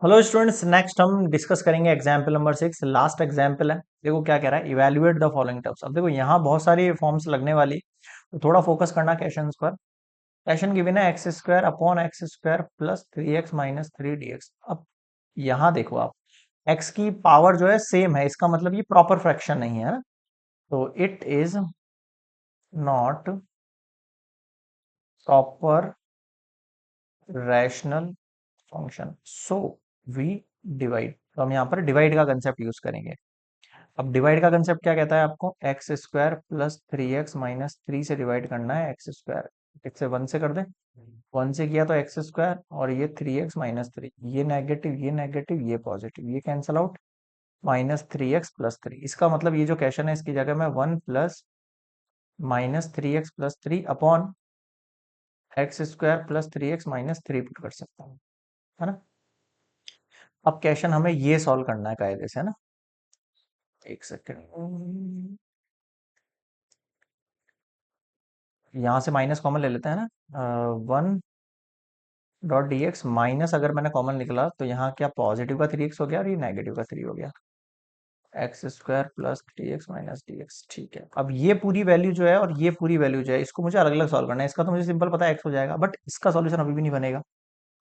Hello students, next हम discuss करेंगे example number 6। Last example है। देखो क्या कह रहा है, इवेल्युएट द फॉलोइंग टर्म्स। अब देखो यहाँ बहुत सारी फॉर्म्स लगने वाली, तो थोड़ा फोकस करना क्वेश्चंस पर। क्वेश्चन गिवन है x square upon x square plus 3x minus 3 dx। अब यहाँ देखो आप, x की पावर जो है सेम है, इसका मतलब ये प्रॉपर फ्रैक्शन नहीं है ना, तो it is not proper rational function, so we divide. तो हम यहाँ पर डिवाइड का कंसेप्ट यूज करेंगे। अब डिवाइड का कंसेप्ट क्या कहता है आपको, x square plus 3x minus 3 से डिवाइड करना है एक्स स्क्वायर। ठीक से 1 से कर दे, 1 से किया तो एक्स स्क्वायर, और ये 3x माइनस 3, ये नेगेटिव ये पॉजिटिव, ये कैंसल आउट, -3x+3। इसका मतलब ये जो क्वेश्चन है इसकी जगह मैं 1 plus -3x+3 upon x square plus 3x-3 put कर सकता हूँ, है ना। अब क्वेश्चन हमें ये सॉल्व करना है कायदे से, है ना। एक सेकेंड, यहाँ से माइनस कॉमन ले लेते हैं ना। 1 डॉट dx माइनस, अगर मैंने कॉमन निकला तो यहाँ क्या पॉजिटिव का 3x हो गया और ये नेगेटिव का 3 हो गया। X square plus 3x-d x। ठीक है, अब ये पूरी वैल्यू जो है और ये पूरी वैल्यू जो है, इसको मुझे अलग अलग सॉल्व करना है। इसका तो मुझे सिंपल पता है x हो जाएगा, बट इसका सॉल्यूशन अभी भी नहीं बनेगा।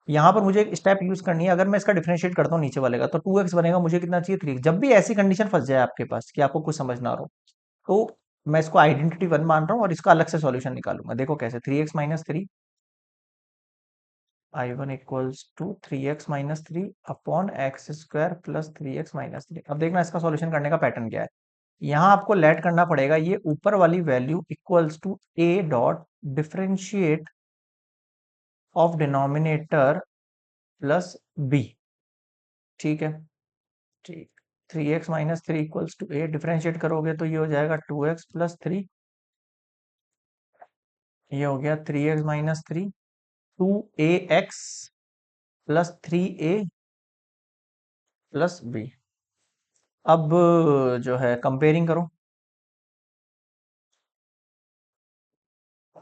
यहाँ पर मुझे एक स्टेप यूज करनी है। अगर मैं इसका डिफरेंशिएट करता हूँ नीचे वाले का, तो 2x बनेगा, मुझे कितना चाहिए 3। जब भी ऐसी कंडीशन फंस जाए आपके पास कि आपको कुछ समझ ना आ रहा हो, तो मैं इसको आइडेंटिटी 1 मान रहा हूँ और इसका अलग से सॉल्यूशन निकालूंगा। देखो कैसे, 3x-3, I1 equals to 3x-3 upon x square plus 3x-3। अब देखना इसका सॉल्यूशन करने का पैटर्न क्या है। यहाँ आपको लेट करना पड़ेगा ये ऊपर वाली value equals to a dot differentiate of denominator plus b। ठीक है, ठीक। 3x-3 equals to a, differentiate करोगे तो ये हो जाएगा 2x+3, ये हो गया 3x-3, 2ax plus 3a plus b। अब जो है कंपेयरिंग करो,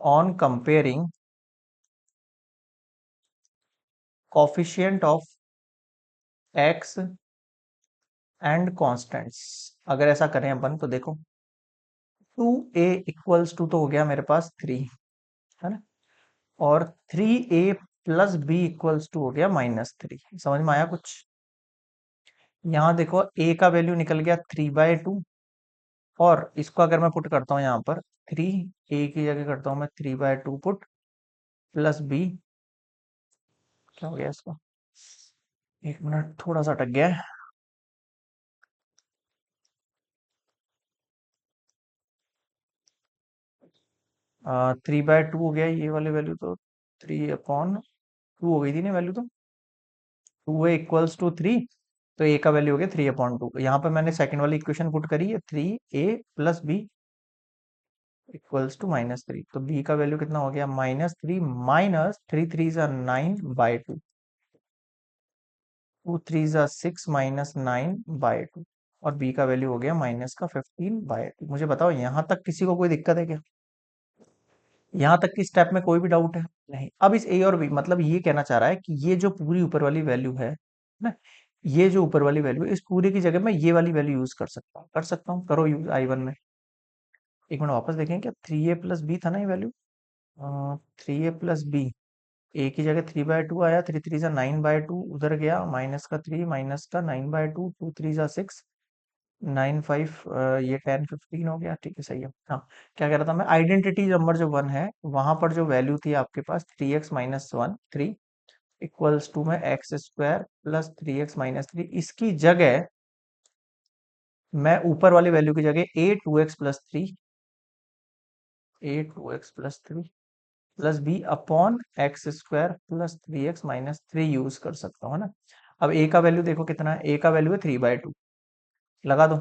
on comparing coefficient of x and constants. अगर ऐसा करें अपन तो देखो, 2a इक्वल्स टू तो हो गया मेरे पास 3, है ना, और 3a plus b equals to हो गया -3। समझ में आया कुछ। यहाँ देखो a का वैल्यू निकल गया 3/2, और इसको अगर मैं पुट करता हूँ यहाँ पर, 3a की जगह करता हूँ मैं 3/2 पुट, प्लस b, क्या हो गया इसका, एक मिनट थोड़ा सा अटक गया है। 3/2 हो गया ये वाली वैल्यू, तो 3/2 हो गई थी ना वैल्यू, तो 2a इक्वल्स टू 3, तो a का वैल्यू हो गया 3/2। यहाँ पर मैंने सेकंड वाली इक्वेशन पुट करी है, 3a plus b equals to -3, तो b का वैल्यू कितना हो गया, -3 माइनस 3 3 9/2, 2 3 6 -9/2, और b का वैल्यू हो गया -15/2। मुझे बताओ यहाँ तक किसी को कोई दिक्कत है क्या, यहाँ तक की स्टेप में कोई भी डाउट है? नहीं। अब इस ए और बी, मतलब ये कहना चाह रहा है कि ये जो पूरी ऊपर वाली वैल्यू है ना, ये जो ऊपर वाली वैल्यू है, इस पूरे की जगह मैं ये वाली वैल्यू यूज कर सकता हूँ, करो यूज I1 में। एक मिनट वापस देखें, क्या 3a प्लस बी था ना ये वैल्यू, 3a प्लस बी, ए की जगह 3/2 आया, 3 3 9/2 उधर गया, -3 -9/2, 2 3 6, 9 5, ये 10 15 हो गया। ठीक है, सही है। हाँ, क्या कह रहा था मैं, आइडेंटिटी नंबर जो 1 है, वहां पर जो वैल्यू थी आपके पास 3x-1 3 इक्वल्स टू में एक्स स्क्वायर प्लस 3x-3, इसकी जगह मैं ऊपर वाली वैल्यू की जगह a2x+3 plus b upon x square plus 3x-3 use कर सकता हूँ, है ना। अब a का वैल्यू देखो कितना है, a का वैल्यू है 3/2, लगा दो।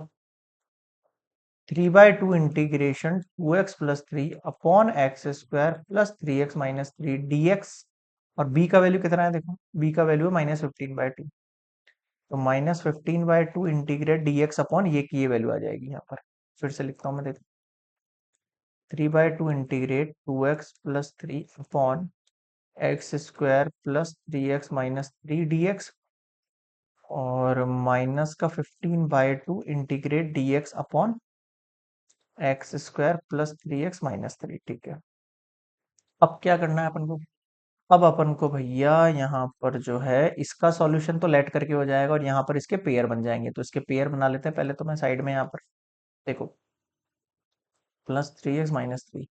3/2 integration 2x+3 upon x square plus 3x-3 dx, और b का वैल्यू कितना है देखो, b का वैल्यू है -15/2, तो -15/2 इंटीग्रेट dx अपॉन ये की ये वैल्यू आ जाएगी यहाँ पर। फिर से लिखता हूँ मैं, देखो 3/2 integrate 2x+3 upon x square plus 3x-3 dx, और माइनस का 15/2 integrate dx upon x square plus 3x - 3। ठीक है, अब क्या करना है अपन को? अब अपन को भैया यहाँ पर जो है इसका सॉल्यूशन तो लेट करके हो जाएगा, और यहाँ पर इसके पेयर बन जाएंगे, तो इसके पेयर बना लेते हैं पहले तो मैं साइड में यहाँ पर। देखो, +3x - 3।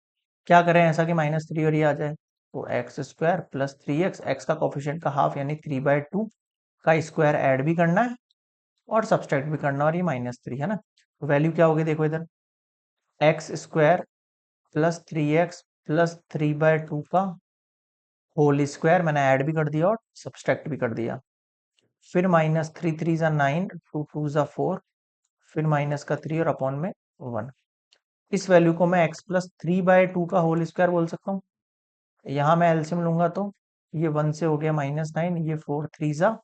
क्या करें ऐसा कि -3 और ये आ जाए, तो x square plus 3x, x का कोफिशिएंट का हाफ यानी 3/2 का स्क्वायर ऐड भी करना है और सब्सट्रैक्ट भी करना है, और ये -3 है ना। तो वैल्यू क्या होगी देखो इधर, x square plus 3x plus 3/2 का होल स्क्वायर मैंने ऐड भी कर दिया और सब्सट्रैक्ट भी कर दिया, फिर -3 3 ज़ा 9, 2 2 ज़ा 4, फिर माइनस का 3 और अपॉन में 1। इस वैल्यू को मैं x प्लस 3/2 का होल स्क्वायर बोल सकता हूँ। यहाँ मैं एलसीएम लूंगा तो ये 1 से हो गया -9, ये 4 3 ज़ा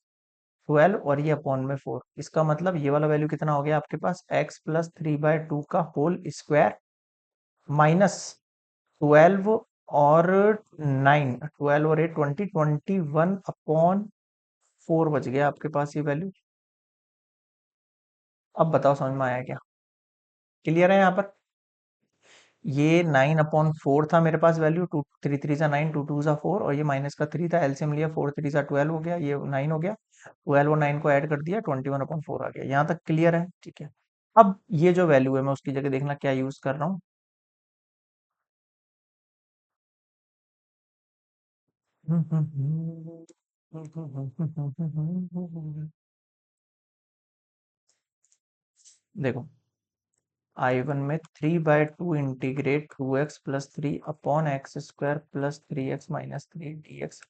12 और ये अपॉन में 4। इसका मतलब ये वाला वैल्यू कितना हो गया आपके पास, x प्लस 3/2 का होल स्क्वायर -12 और 9, 12 और 8 20, 21/4 बच गया आपके पास ये वैल्यू। अब बताओ समझ में आया क्या? क्लियर है यहाँ पर? ये 9/4 था मेरे पास वैल्यू, 2 3 3 ज़ा 9, 2 2 ज़ा 4, और ये माइनस का 3 था, एलसीएम लिया, 4 3 ज़ा 12 हो गया, ये 9 हो गया, 12 और 9 को ऐड कर दिया, 21/4 आ गया। यहाँ तक क्लियर है? ठीक है। अब ये जो वैल्यू है मैं उसकी जगह देखना क्या यूज कर रहा हूँ। देखो, I1 में 3/2 integrate 2x plus 3 upon x square plus 3x - 3 dx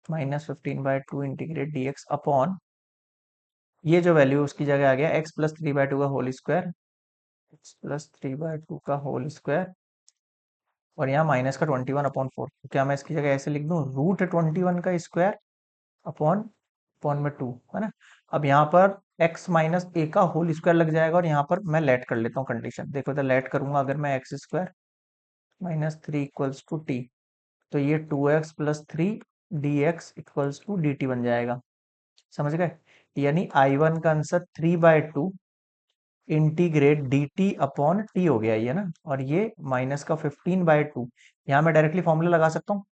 -15/2 integrate dx upon ये जो वैल्यू उसकी जगह आ गया x+3/2 का होल स्क्वायर, x+3/2 का होल स्क्वायर, और यहाँ माइनस का 21/4। तो क्या मैं इसकी जगह ऐसे लिख दूं, √21 का स्क्वायर अपॉन अपॉन में 2, है ना। अब यहाँ पर x - a का होल स्क्वायर लग जाएगा, और यहाँ पर मैं लेट कर लेता हूँ कंडीशन। देखो इधर लेट करूंगा अगर मैं x² - 3 = t, तो ये 2x+3 dx = dt बन जाएगा। समझ गए? यानी I1 का answer 3/2 integrate dt upon T हो गया ये ना, और ये माइनस का 15/2, यहाँ मैं डायरेक्टली फॉर्मूला लगा सकता हूँ,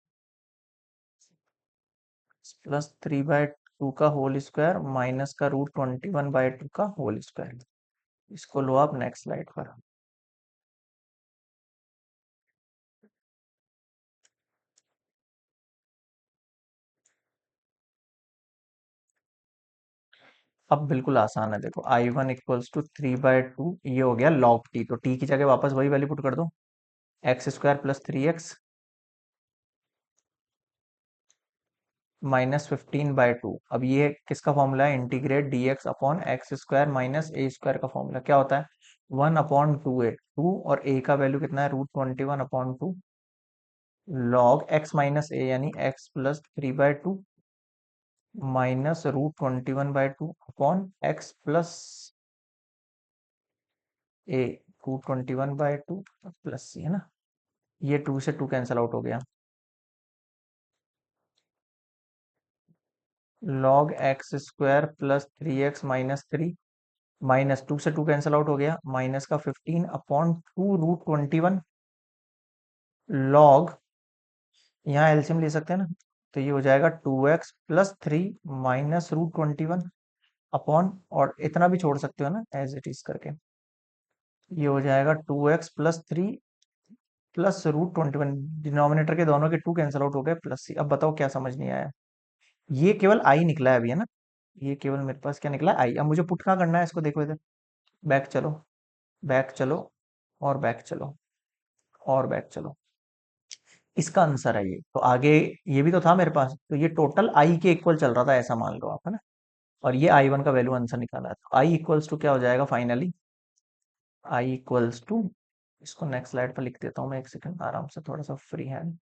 +3/2 का होल स्क्वायर माइनस का √21/2 का होल स्क्वायर। इसको लो आप नेक्स्ट स्लाइड पर। अब बिल्कुल आसान है, देखो I1 = 3/2, ये हो गया log t, तो t की जगह वापस वही वैल्यू पुट कर दो, x² प्लस 3x -15/2। अब ये किसका फॉर्मूला है, integrate dx upon x² minus a² का फॉर्मूला क्या होता है, 1/2a, 2 और a का वैल्यू कितना है, √21/2 लॉग x माइनस ए यानी x+3/2 minus √21/2 upon x+a, √21/2 plus c, है ना। ये 2 से 2 कैंसिल आउट हो गया, log x² plus 3x - 3 minus 2 से 2 कैंसिल आउट हो गया, माइनस का 15/2 √21 लॉग, यहाँ एलसीएम ले सकते हैं ना, तो ये हो जाएगा 2x+3 माइनस √21 अपॉन, और इतना भी छोड़ सकते हो ना एज इट इज करके, ये हो जाएगा 2x+3 प्लस √21, डिनोमिनेटर के दोनों के 2 कैंसिल आउट हो गए, प्लस सी। अब बताओ क्या समझ नहीं आया? ये केवल आई निकला है अभी, है ना, ये केवल मेरे पास क्या निकला, आई। अब मुझे पुट कहाँ करना है इसको, देखो इधर, बैक चलो, बैक चलो, और बैक चलो, और बैक चलो, इसका आंसर है ये। तो आगे ये भी तो था मेरे पास, तो ये टोटल आई के इक्वल चल रहा था ऐसा मान लो आप, है ना। और ये I1 का वैल्यू आंसर निकाला है, तो आई इक्वल्स टू क्या हो जाएगा फाइनली, आई इक्वल्स टू, इसको नेक्स्ट स्लाइड पर लिख देता हूँ मैं, एक सेकंड आराम से, थोड़ा सा फ्री हैंड।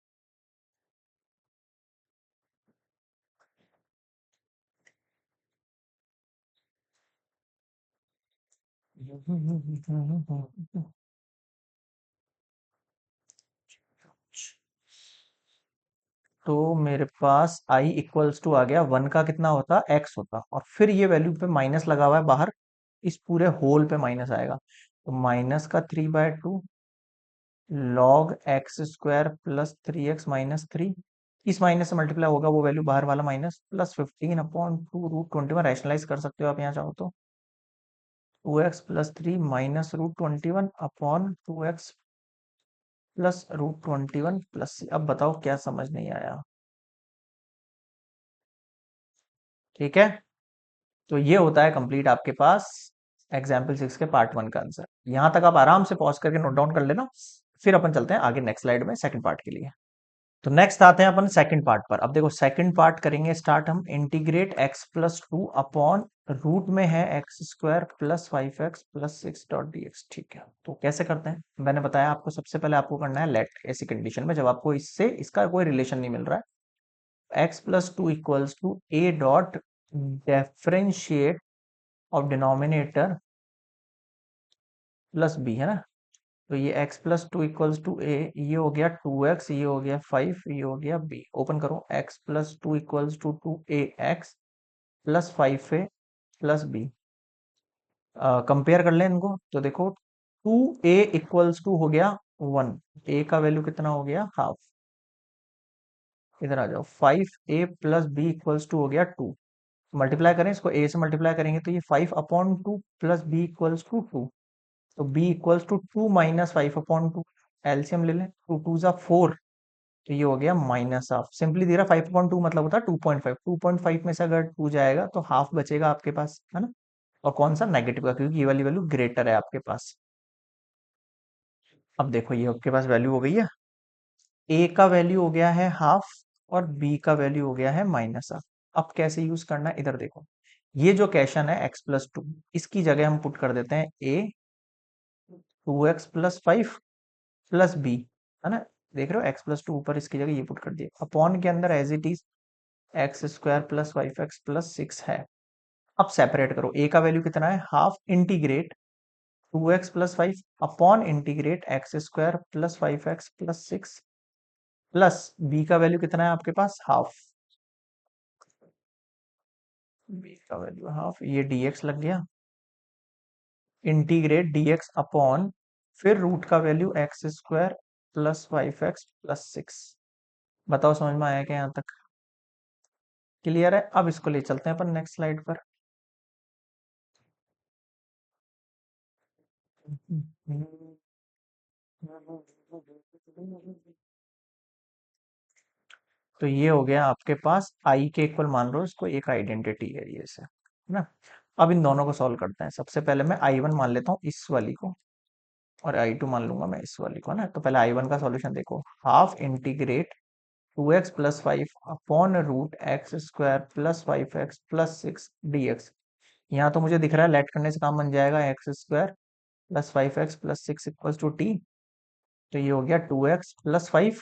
तो मेरे पास आई इक्वल्स टू आ गया, वन का कितना होता, एक्स होता, और फिर ये वैल्यू पे माइनस लगा हुआ है बाहर, इस पूरे होल पे माइनस आएगा, तो माइनस का 3/2 log x square plus 3x-3, इस माइनस से मल्टीप्लाई होगा वो वैल्यू बाहर वाला माइनस, प्लस 15/2√21, रैशनलाइज कर सकते हो आप यहाँ चाहो तो, 2x+3 minus √21/2x plus √21 plus c। अब बताओ क्या समझ नहीं आया। ठीक है, तो ये होता है कंप्लीट आपके पास एग्जाम्पल 6 के पार्ट 1 का आंसर। यहां तक आप आराम से पॉज करके नोट डाउन कर लेना, फिर अपन चलते हैं आगे नेक्स्ट स्लाइड में सेकंड पार्ट के लिए। तो नेक्स्ट आते हैं अपन सेकंड पार्ट पर। अब देखो सेकंड पार्ट करेंगे स्टार्ट हम, इंटीग्रेट x+2 अपॉन रूट में है x² plus 5x plus 6 dot dx। ठीक है, तो कैसे करते हैं, मैंने बताया आपको सबसे पहले आपको करना है लेट, ऐसी कंडीशन में जब आपको इससे इसका कोई रिलेशन नहीं मिल रहा है, x+2 equals to a dot differentiate of denominator plus b, है ना। तो ये x+2 इक्वल्स टू a, ये हो गया 2x, ये हो गया 5, ये हो गया b। ओपन करो, x+2 equals to 2ax plus 5a plus b। Compare कर लें इनको, तो देखो 2a इक्वल्स टू हो गया 1, a का वैल्यू कितना हो गया, हाफ। इधर आ जाओ, 5a plus b equals to हो गया 2। मल्टीप्लाई करें इसको, a से मल्टीप्लाई करेंगे तो ये 5/2 प्लस b इक्वल्स टू 2, तो b equals to 2 minus 5/2। LCM ले लें, 2 2 जा 4, तो ये हो गया माइनस हाफ। सिंपली दे रहा 5/2 मतलब होता है 2.5, 2.5 में से अगर 2 जाएगा तो हाफ बचेगा आपके पास, है ना। और कौन सा, नेगेटिव का, क्योंकि ये वाली वैल्यू ग्रेटर है आपके पास। अब देखो ये आपके पास वैल्यू हो गई है, ए का वैल्यू हो गया है हाफ और बी का वैल्यू हो गया है माइनस हाफ। अब कैसे यूज करना है, इधर देखो, ये जो क्वेश्चन है x+2, इसकी जगह हम पुट कर देते हैं a 2x+5 प्लस बी, है ना। देख रहे हो x+2 ऊपर, इसकी जगह ये पुट कर दिया, अपॉन के अंदर as it is x² plus 5x plus 6 है। अब सेपरेट करो, a का वैल्यू कितना है, half, integrate 2x+5 upon integrate x² plus 5x plus 6 plus b का वैल्यू कितना है आपके पास, हाफ, b का वैल्यू हाफ, ये dx लग गया, इंटीग्रेट dx अपॉन, फिर रूट का value x² plus 5x plus 6। बताओ समझ में आया क्या यहाँ तक, क्लियर है। अब इसको ले चलते हैं अपन नेक्स्ट स्लाइड पर। तो ये हो गया आपके पास आई के इक्वल, मान लो इसको एक आइडेंटिटी है ये से, है ना। अब इन दोनों को सॉल्व करते हैं। सबसे पहले मैं I1 मान लेता हूँ इस वाली को, और I2 मान लूंगा मैं इस वाली को, है ना। तो पहले I1 का सॉल्यूशन देखो, half integrate 2x+5 upon root x² plus 5x plus 6 dx। यहाँ तो मुझे दिख रहा है लेट करने से काम बन जाएगा, x² plus 5x plus 6 equals to t। तो ये हो गया 2x+5,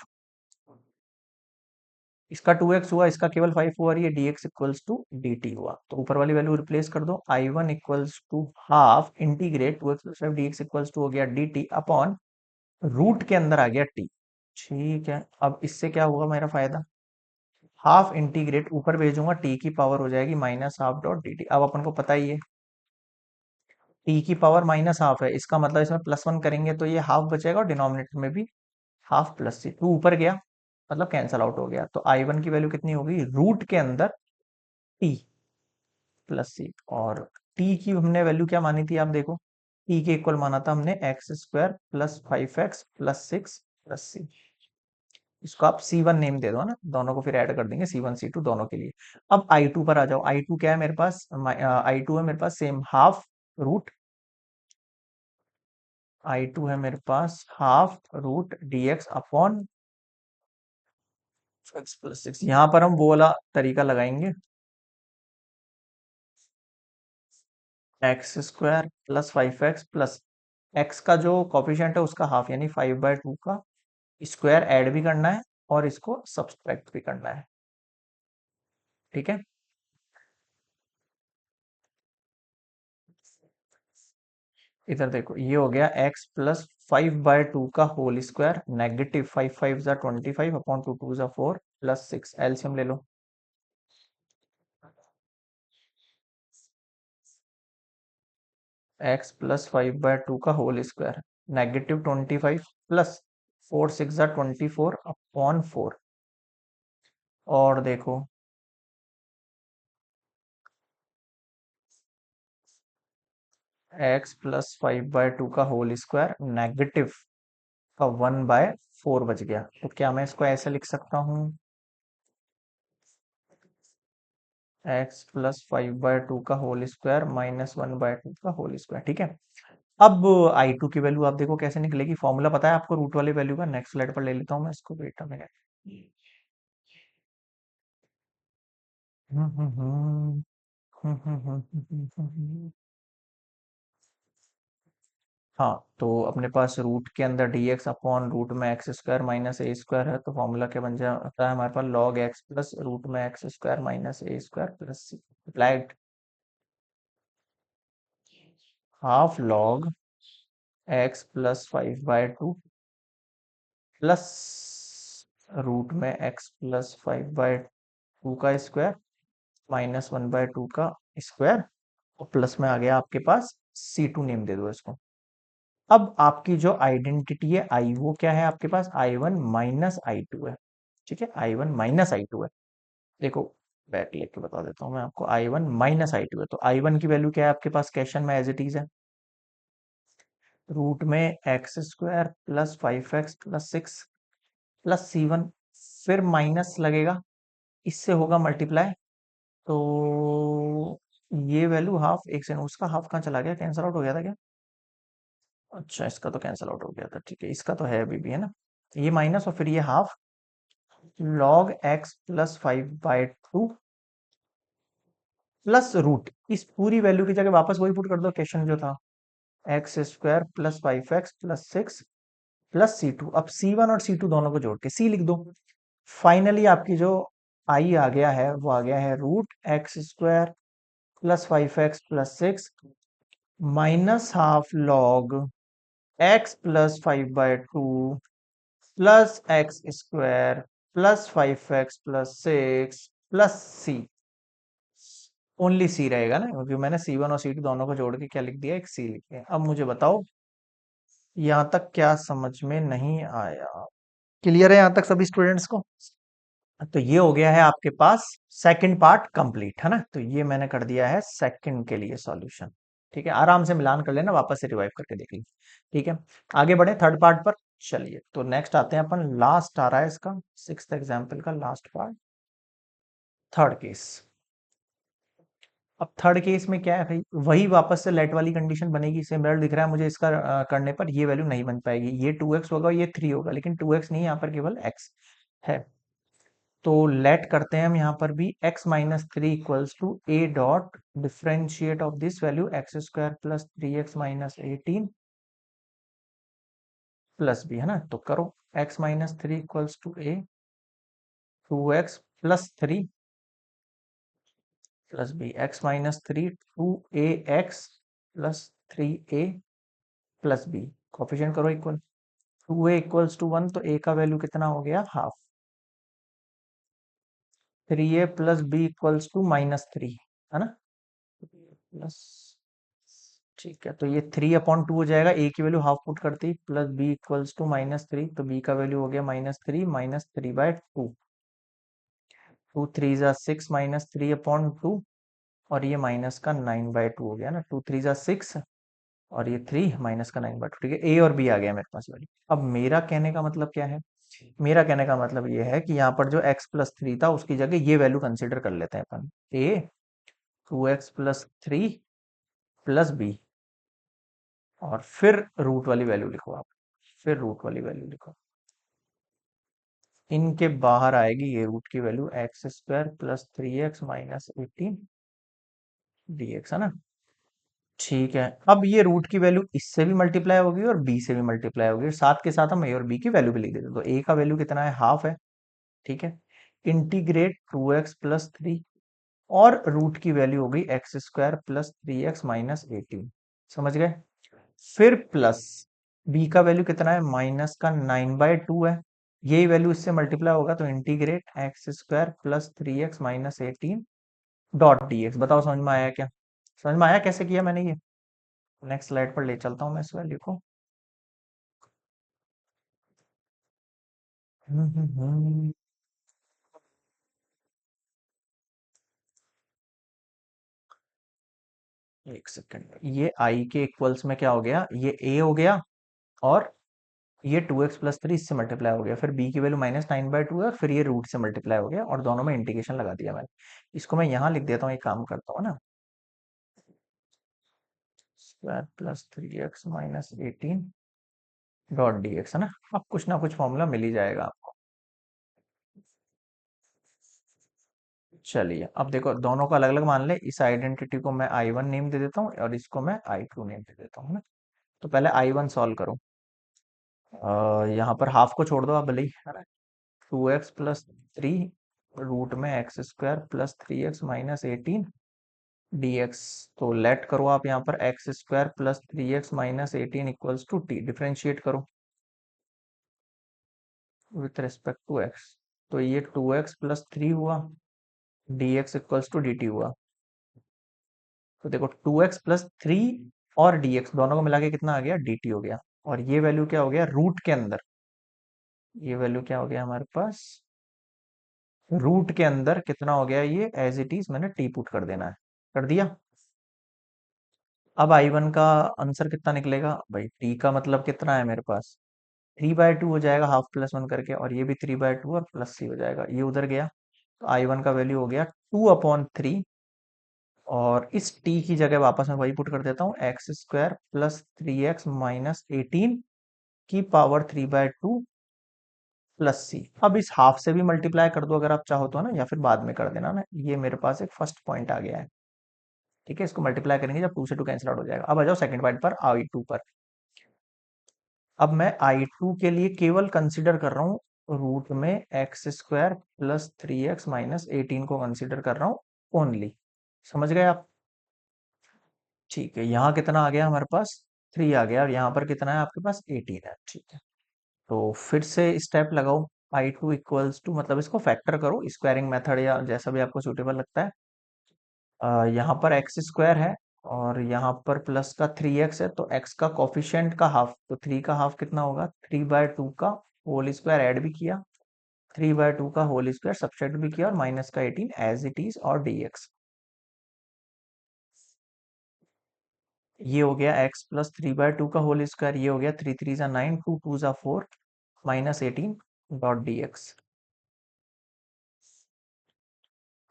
इसका 2x हुआ, इसका केवल 5 हुआ, और ये dx इक्वल्स टू dt हुआ। तो ऊपर वाली वैल्यू रिप्लेस कर दो, I1 equals to half integrate 2x+5 dx equals to हो गया dt अपॉन रूट के अंदर आ गया t। ठीक है, अब इससे क्या होगा मेरा फायदा, हाफ इंटीग्रेट ऊपर भेजूंगा, t की पावर हो जाएगी माइनस हाफ डॉट dt। अब अपन को पता ही है t की पावर माइनस हाफ है, इसका मतलब इसमें +1 करेंगे तो ये हाफ बचेगा, और डिनोमिनेटर में भी हाफ प्लस सी, टू ऊपर गया मतलब कैंसल आउट हो गया। तो I1 की वैल्यू कितनी होगी, रूट के अंदर t प्लस सी, और t की हमने वैल्यू क्या मानी थी, आप देखो t के इक्वल माना था हमने x² plus 5x plus 6 plus सी। इसको आप C1 नेम दे दो ना, दोनों को फिर ऐड कर देंगे, C1 C2 दोनों के लिए। अब I2 पर आ जाओ, I2 क्या है मेरे पास, I2 है मेरे पास सेम हाफ रूट, I2 है मेरे पास half root dx upon x plus 6। यहाँ पर हम वो वाला तरीका लगाएंगे, x² plus 5x plus x का जो कॉफिशिएंट है उसका हाफ, यानी 5/2 का स्क्वायर ऐड भी करना है और इसको सब्सट्रैक्ट भी करना है। ठीक है, इधर देखो ये हो गया x प्लस 5/2 का होल स्क्वायर, नेगेटिव 5 5 जा 25 अपॉन 2 2 जा 4 प्लस 6, एलसीएम ले लो। एक्स प्लस 5/2 का होल स्क्वायर, -25 प्लस 4 6 24 अपॉन 4। और देखो, एक्स प्लस 5/2 का होल स्क्वायर नेगेटिव का 1/4 बच गया। तो क्या मैं इसको ऐसे लिख सकता हूँ, एक्स प्लस 5/2 का होल स्क्वायर -1/2 का होल स्क्वायर। ठीक है। अब I2 की वैल्यू आप देखो कैसे निकलेगी, फॉर्मूला पता है आपको रूट वाली वैल्यू का। नेक्स्ट स्लाइड पर ले लेता हूँ मैं इसको, वेट अ मिनट। हम्म, हम्म, हम्म, हम्म, हम्म, हम्म, हम्म, हाँ, तो अपने पास रूट के अंदर dx अपॉन रूट में x square minus a square है, तो फॉर्मूला क्या बन जाता है हमारे पास, लॉग एक्स प्लस रूट में x square minus a square plus c, applied half log x plus 5/2 plus root में एक्स प्लस 5/2 का स्क्वायर माइनस 1/2 का स्क्वायर, और प्लस में आ गया आपके पास C2, नेम दे दो इसको। अब आपकी जो आइडेंटिटी है आई, वो क्या है आपके पास, I1 माइनस I2 है। ठीक है, I1 माइनस I2 है। देखो, बैक लेके बता देता हूँ मैं आपको, I1 माइनस I2 है, तो I1 की वैल्यू क्या है आपके पास, क्वेश्चन में एज इट इज है, रूट में x square plus 5x plus 6 plus C1, फिर माइनस लगेगा, इससे होगा मल्टीप्लाई, तो ये वैल्यू हाफ, एक सेकंड, उसका हाफ कहाँ चला गया, कैंसिल आउट हो गया था क्या? अच्छा, इसका तो कैंसिल आउट हो गया था, ठीक है, इसका तो है अभी भी, है ना, ये माइनस और फिर ये half, log x plus 5/2 plus root, इस पूरी वैल्यू की जगह वापस वही पुट कर दो, क्वेश्चन जो था, x square plus 5x plus 6 plus C2। अब C1 और C2 दोनों को जोड़ के C लिख दो। फाइनली आपकी जो आई आ गया है वो आ गया है root x square plus 5x plus 6 minus half log x plus 5/2 plus x square plus 5x plus 6 plus C। Only C रहेगा ना, क्योंकि मैंने C1 और C2 दोनों को जोड़ के क्या लिख दिया, एक C लिख दिया। अब मुझे बताओ यहाँ तक क्या समझ में नहीं आया, क्लियर है यहाँ तक सभी स्टूडेंट्स को? तो ये हो गया है आपके पास सेकंड पार्ट कंप्लीट, है ना, तो ये मैंने कर दिया है सेकंड के लिए सॉल्यूशन। ठीक है, आराम से मिलान कर लेना, वापस से रिवाइव करके देख लीजिए। ठीक है, आगे बढ़े थर्ड पार्ट पर। चलिए, तो नेक्स्ट आते हैं अपन, लास्ट आ रहा है इसका, सिक्स्थ एग्जाम्पल का लास्ट पार्ट, थर्ड केस। अब थर्ड केस में क्या है भाई, वही वापस से लेट वाली कंडीशन बनेगी, सेम रिजल्ट दिख रहा है मुझे इसका, करने पर ये वैल्यू नहीं बन पाएगी, ये 2x होगा, ये 3 होगा, लेकिन 2x नहीं, यहाँ पर केवल x है। तो लेट करते हैं हम यहाँ पर भी, x minus 3 equals to a dot differentiate of this value x square plus 3x minus 18 plus b, है ना, तो करो, x minus 3 equals to a, 2x plus 3 plus b, x minus 3 2ax plus 3a plus b, coefficient करो equal, 2a equals to 1, तो a का value कितना हो गया, half, 3a plus b equals to -3, है ना, प्लस, ठीक है, तो ये 3/2 हो जाएगा, a की वैल्यू हाफ पुट करते ही, प्लस b इक्वल्स टू -3, तो b का वैल्यू हो गया -3 -3/2, 2 3 6 -3/2, और ये माइनस का 9/2 हो गया ना, 2 3 6, और ये 3 माइनस का 9/2, ठीक है, ए और बी आ गया मेरे पास वैल्यू। अब मेरा कहने का मतलब क्या है, मेरा कहने का मतलब ये है कि यहाँ पर जो x प्लस 3 था उसकी जगह ये वैल्यू कंसीडर कर लेते हैं अपन, a 2x plus 3 plus b, और फिर रूट वाली वैल्यू लिखो आप, फिर रूट वाली वैल्यू लिखो, इनके बाहर आएगी ये रूट की value, x square plus 3x minus 18 dx, है ना। ठीक है, अब ये रूट की वैल्यू इससे भी मल्टीप्लाई होगी और b से भी मल्टीप्लाई होगी, साथ के साथ हम a और b की वैल्यू भी लिख देते हैं, तो a का वैल्यू कितना है, हाफ है। ठीक है, इंटीग्रेट 2x प्लस 3, और रूट की वैल्यू होगी x square plus 3x minus 18, समझ गए, फिर प्लस b का वैल्यू कितना है, माइनस का 9/2 है, यही वैल्यू इससे मल्टीप्लाई होगा तो integrate x square plus 3x - 18 dot D x. बताओ समझ में आया क्या? समझ में आया कैसे किया मैंने ये? नेक्स्ट स्लाइड पर ले चलता हूँ मैं इस वैल्यू को। हम्म। एक सेकंड, ये आई के इक्वल्स में क्या हो गया, ये ए हो गया, और ये 2x+3 इससे मल्टीप्लाई हो गया, फिर b की वैल्यू -9/2 है, और फिर ये रूट से मल्टीप्लाई हो गया, और दोनों में इंटीग्रेशन लगा दिया मैंने। इसको मैं यहाँ लिख देता हूँ, एक काम करता हूँ ना, square plus 3x - 18 dot D x, है ना। अब कुछ ना कुछ फॉर्मूला मिल ही जाएगा आपको। चलिए अब देखो, दोनों को अलग अलग मान ले। इस आइडेंटिटी को मैं I1 नेम दे देता हूँ, और इसको मैं I2 नेम दे देता हूँ, है ना। तो पहले I1 सॉल्व करो। यहाँ पर हाफ को छोड़ दो आप भले ही, है ना। 2x+3 रूट में x² प्लस 3x - 18 dx। तो लेट करो आप यहाँ पर x² plus 3x - 18 equals to t, differentiate करो विथ रिस्पेक्ट टू x। तो ये 2x+3 हुआ, dx इक्वल्स टू dt हुआ। तो देखो 2x+3 और dx दोनों को मिला के कितना आ गया, dt हो गया। और ये वैल्यू क्या हो गया रूट के अंदर, ये वैल्यू क्या हो गया हमारे पास रूट के अंदर, कितना हो गया ये, एज इट इज मैंने टी पुट कर देना है, कर दिया। अब I1 का आंसर कितना निकलेगा भाई, टी का मतलब कितना है मेरे पास, 3/2 हो जाएगा, हाफ प्लस वन करके, और ये भी 3/2 और प्लस सी हो जाएगा, ये उधर गया। तो I1 का वैल्यू हो गया 2/3। और इस टी की जगह वापस मैं वही पुट कर देता हूँ, x² प्लस 3x - 18 की पावर 3/2 प्लस सी। अब इस हाफ से भी मल्टीप्लाई कर दो अगर आप चाहो तो, है ना, या फिर बाद में कर देना ना। ये मेरे पास एक फर्स्ट पॉइंट आ गया है। ठीक है, इसको मल्टीप्लाई करेंगे जब 2 से 2 कैंसिल आउट हो जाएगा। अब आ जाओ सेकंड पॉइंट पर, I2 पर। अब मैं I2 के लिए केवल कंसीडर कर रहा हूँ रूट में x² प्लस 3x - 18 को कंसीडर कर रहा हूँ ओनली। समझ गए आप? ठीक है, यहाँ कितना आ गया हमारे पास, 3 आ गया, और यहाँ पर कितना है आपके पास, 18 है। ठीक है, तो फिर से स्टेप लगाओ। I2 इक्वल्स टू, मतलब इसको फैक्टर करो, स्क्वायरिंग मेथड या जैसा भी आपको सूटेबल लगता है। यहाँ पर x² है, और यहाँ पर प्लस का 3x है, तो x का कोफिशिएंट का हाफ, तो 3 का हाफ कितना होगा, 3/2 का होल स्क्वायर ऐड भी किया, 3/2 का होल स्क्वायर सब्ट्रैक्ट भी किया, और माइनस का 18 एज इट इज, और dx। ये हो गया x प्लस 3/2 का होल स्क्वायर, ये हो गया 3 3 जा 9, 2 2 जा 4 -18 डॉट dx।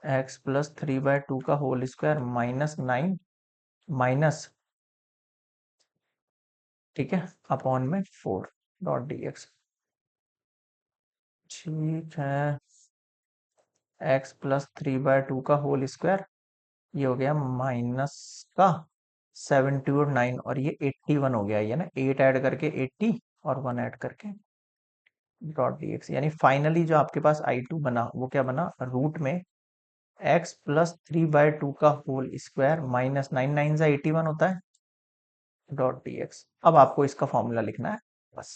x प्लस 3/2 का होल स्क्वायर -9 माइनस, ठीक है, अपॉन में 4 डॉट dx। ठीक है, x प्लस 3/2 का होल स्क्वायर, ये हो गया माइनस का 70 और 9, और ये 81 हो गया, ये ना 8 ऐड करके 80 और 1 ऐड करके डॉट dx। यानी फाइनली जो आपके पास I2 बना वो क्या बना, रूट में x प्लस 3/2 का होल स्क्वायर माइनस 9 9 जा 81 होता है डॉट dx। अब आपको इसका फॉर्मूला लिखना है बस।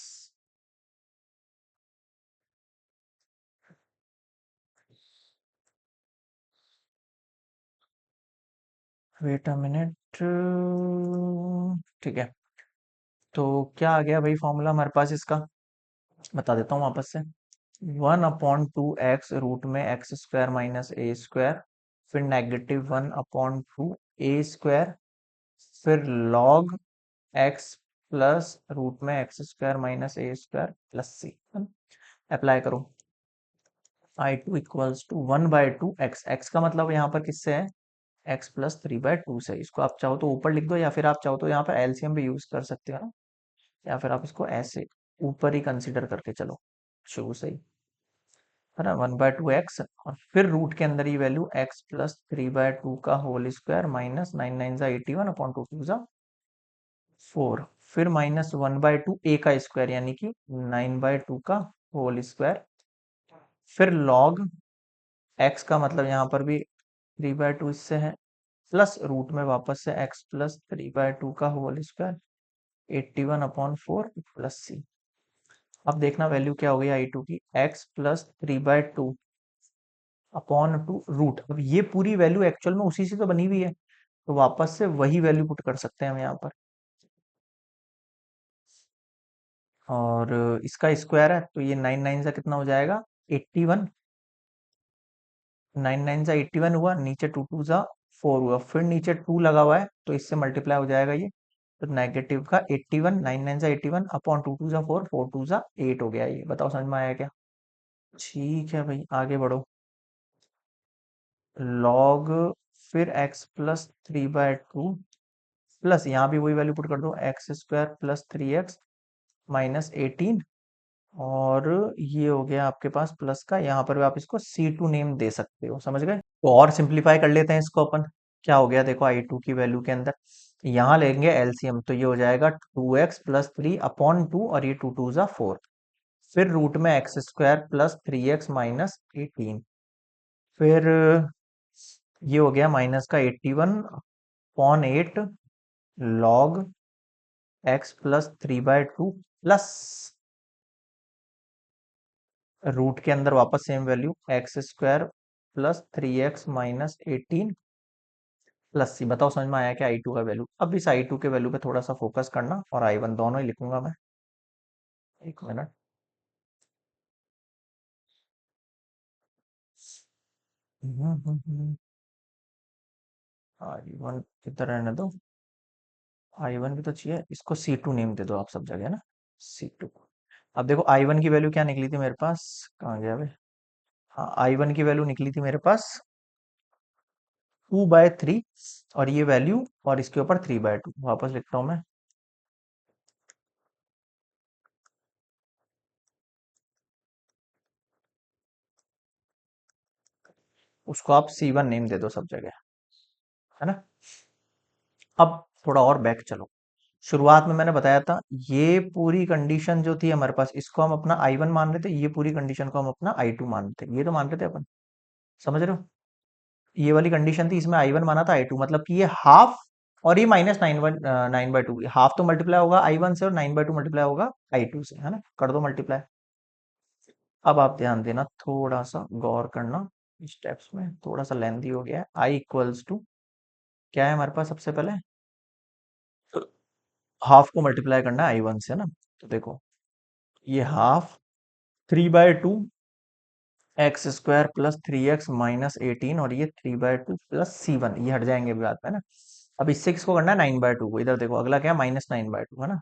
वेट अ मिनट, ठीक है। तो क्या आ गया भाई फॉर्मूला हमारे पास इसका, बता देता हूँ वापस से। 1/2x रूट में x² माइनस a², फिर -1/2 a², फिर log x प्लस रूट में x² माइनस a² प्लस सी। अप्लाई करो। I2 equals to 1/2x, x का मतलब यहाँ पर किससे है, x प्लस 3/2 से। इसको आप चाहो तो ऊपर लिख दो, या फिर आप चाहो तो यहाँ पर एलसीएम भी यूज कर सकते हो ना, या फिर आप इसको ऐसे ऊपर ही कंसीडर करके चलो शुरू से ही, है ना। 1/2x, और फिर रूट के अंदर ही वैल्यू x प्लस 3/2 का होल स्क्वायर माइनस 9 9 जा 81 अपॉन 2 2 जा 4, फिर -1/2 a का स्क्वायर, यानी कि 9/2 का होल स्क्वायर, फिर log x का मतलब यहाँ पर भी 3/2 इससे है, प्लस रूट में वापस से x प्लस 3/2 का होल स्क्वायर 81/4 प्लस सी। अब देखना वैल्यू क्या हो गई आई टू की, x+3/2 अपॉन टू रूट। अब ये पूरी वैल्यू एक्चुअल में उसी से तो बनी हुई है, तो वापस से वही वैल्यू पुट कर सकते हैं हम यहाँ पर। और इसका स्क्वायर है तो ये 9 9 से कितना हो जाएगा, 81। 9 9 से 81 हुआ, नीचे 2 2 जा 4 हुआ, फिर नीचे 2 लगा हुआ है तो इससे मल्टीप्लाई हो जाएगा ये। तो नेगेटिव का 81, 9 9 से 81 अपॉन 2 2 जा 4, 4 2 जा 8 हो गया। ये बताओ समझ में आया क्या? ठीक है भाई, आगे बढ़ो। लॉग, फिर x+3/2 प्लस, यहाँ भी वही वैल्यू पुट कर दो, x² + 3x - 18। और ये हो गया आपके पास प्लस का, यहाँ पर भी आप इसको C2 नेम दे सकते हो, समझ गए? तो और सिंप्लीफाई कर लेते हैं इसको अपन। क्या हो गया देखो, आई टू की वैल्यू के अंदर यहाँ लेंगे एलसीएम, तो ये हो जाएगा 2x+3/2 और ये 2 2 जा 4। फिर रूट में x² + 3x - 18। फिर ये हो गया माइनस का 81/8 लॉग x+3/2 प्लस रूट के अंदर वापस same value x² + 3x - 18 plus सी। बताओ समझ में आया क्या आई टू का वैल्यू? अब इस आई टू के वैल्यू पे थोड़ा सा फोकस करना, और आई वन दोनों ही लिखूंगा मैं। एक मिनट। आई वन किधर रहने दो, आई वन भी तो चाहिए, इसको C2 नेम दे दो आप सब जगह ना, C2। अब देखो आई वन की वैल्यू क्या निकली थी मेरे पास, कहाँ गया भाई? हाँ, आई वन की वैल्यू निकली थी मेरे पास 2/3, और ये वैल्यू और इसके ऊपर 3/2 वापस लिखता हूँ मैं। उसको आप C1 नेम दे दो सब जगह, है ना? अब थोड़ा और बैक चलो। शुरुआत में मैंने बताया था, ये पूरी कंडीशन जो थी हमारे पास, इसको हम अपना आई वन मान रहे थे, ये पूरी कंडीशन को हम अपना आई टू मान रहे थे, ये तो मान रहे थे अपन, समझ रहे हो? ये वाली कंडीशन थी, इसमें आई वन माना था आई टू, मतलब कि ये हाफ, और ये -9/2, हाफ तो मल्टीप्लाई होगा आई वन से और 9/2 मल्टीप्लाई होगा आई टू से, है ना? कर दो मल्टीप्लाई। अब आप ध्यान देना, थोड़ा सा गौर करना, स्टेप्स में थोड़ा सा लेंथी हो गया है। आई इक्वल्स टू क्या है हमारे पास, सबसे पहले हाफ को मल्टीप्लाई करना है आई वन से, है ना? तो देखो, ये हाफ 3/2 x² + 3x - 18, और ये 3/2 + C1, ये हट जाएंगे अभी बात में ना। अब इससे किसको करना है, 9/2 को। इधर देखो, अगला क्या है, -9/2, है ना?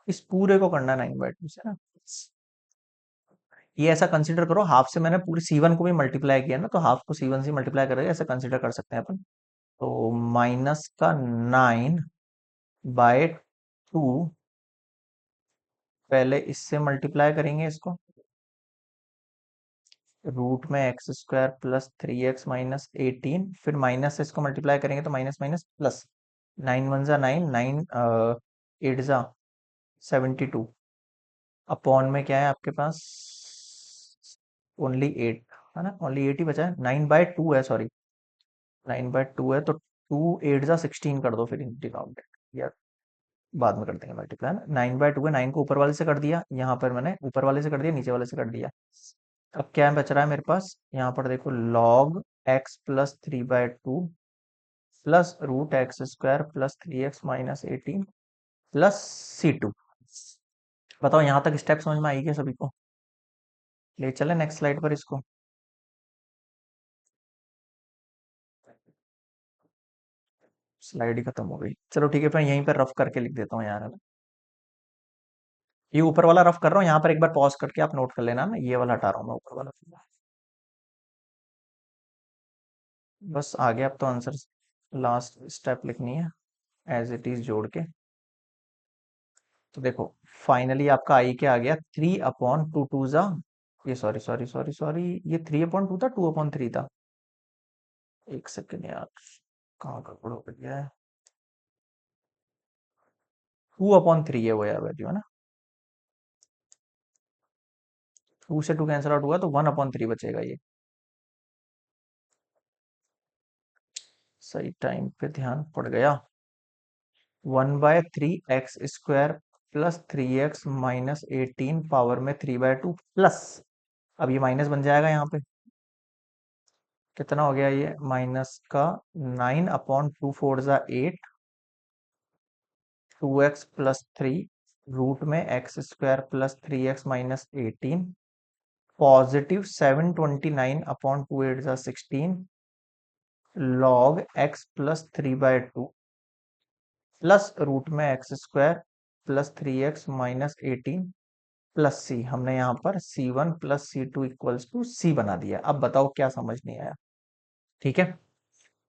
इस पूरे को करना है 9/2 से ना। ये ऐसा कंसिडर करो, हाफ से मैंने पूरे C1 को भी मल्टीप्लाई किया ना, तो हाफ को C1 से मल्टीप्लाई करेंगे, ऐसा कंसिडर कर सकते हैं अपन। तो माइनस का 9/2, पहले इससे मल्टीप्लाई करेंगे इसको, रूट में x² + 3x - 18, फिर माइनस से इसको मल्टीप्लाई करेंगे तो माइनस माइनस प्लस, 9 1 जा 9, 9 8 जा 72, अपॉन में क्या है आपके पास, ओनली 8, है ना? ओनली 8 ही बचा है, 9/2 है, सॉरी 9/2 है, तो 2 8 जा 16 कर दो फिर डिनोमिनेटर, यार बाद में कर देंगे मल्टीप्लाई ना। 9/2 है, 9 को ऊपर वाले से कर दिया, यहाँ पर मैंने ऊपर वाले से कर दिया, नीचे वाले से कर दिया। अब क्या बच रहा है मेरे पास, यहाँ पर देखो, log x + 3/2 plus root x² + 3x - 18 plus C2। बताओ यहाँ तक स्टेप समझ में आई क्या सभी को? ले चले नेक्स्ट स्लाइड पर इसको। स्लाइड ही खत्म हो गई, चलो ठीक है, फिर यहीं पर रफ करके लिख देता हूँ यार, है ना? ये ऊपर वाला रफ कर रहा हूँ, यहाँ पर एक बार पॉज करके आप नोट कर लेना ना, ये वाला हटा रहा हूँ मैं ऊपर वाला। बस आ गया, अब तो आंसर, लास्ट स्टेप लिखनी है एज इट इज जोड़ के। तो देखो, फाइनली आपका आई क्या आ गया, 3/2 ये सॉरी सॉरी सॉरी सॉरी, ये 3/2 था, 2/3 था। एक सेकेंड यार, कहाँ गड़बड़ हो गया है, 2/3 है वो यार वैल्यू, है ना? 2 से 2 कैंसिल आउट हुआ तो 1/3 बचेगा ये। सही टाइम पे ध्यान पड़ गया। 1/3 x² plus 3x minus 18 power में 3/2 प्लस, अब ये माइनस बन जाएगा यहाँ पे, कितना हो गया ये माइनस का 9/2 4 8, 2x प्लस 3 रूट में x² plus 3x minus 18 positive 729/2 8 16 log x plus 3/2 plus root में x² plus 3x minus 18 plus c, हमने यहाँ पर c1 plus c2 equals to c बना दिया। अब बताओ क्या समझ नहीं आया? ठीक है,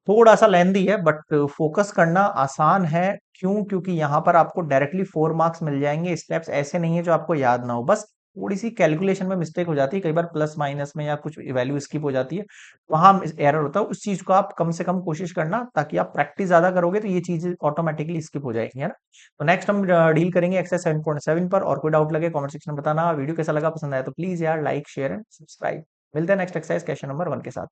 थोड़ा सा लेंदी है बट फोकस करना आसान है। क्यों? क्योंकि यहाँ पर आपको डायरेक्टली 4 मार्क्स मिल जाएंगे। स्टेप्स ऐसे नहीं है जो आपको याद ना हो, बस थोड़ी सी कैलकुलेशन में मिस्टेक हो जाती है, कई बार प्लस माइनस में या कुछ वैल्यू स्किप हो जाती है, वहां एरर होता है। उस चीज को आप कम से कम कोशिश करना, ताकि आप प्रैक्टिस ज्यादा करोगे तो ये चीजें ऑटोमेटिकली स्किप हो जाएंगी, है ना। तो नेक्स्ट हम डील करेंगे एक्सरसाइज 7.7 पर। और कोई डाउट लगे कमेंट सेक्शन में बताना। वीडियो कैसा लगा, पसंद आया तो प्लीज यार लाइक शेयर एंड सब्सक्राइब। मिलते हैं नेक्स्ट एक्सरसाइज क्वेश्चन नंबर 1 के साथ।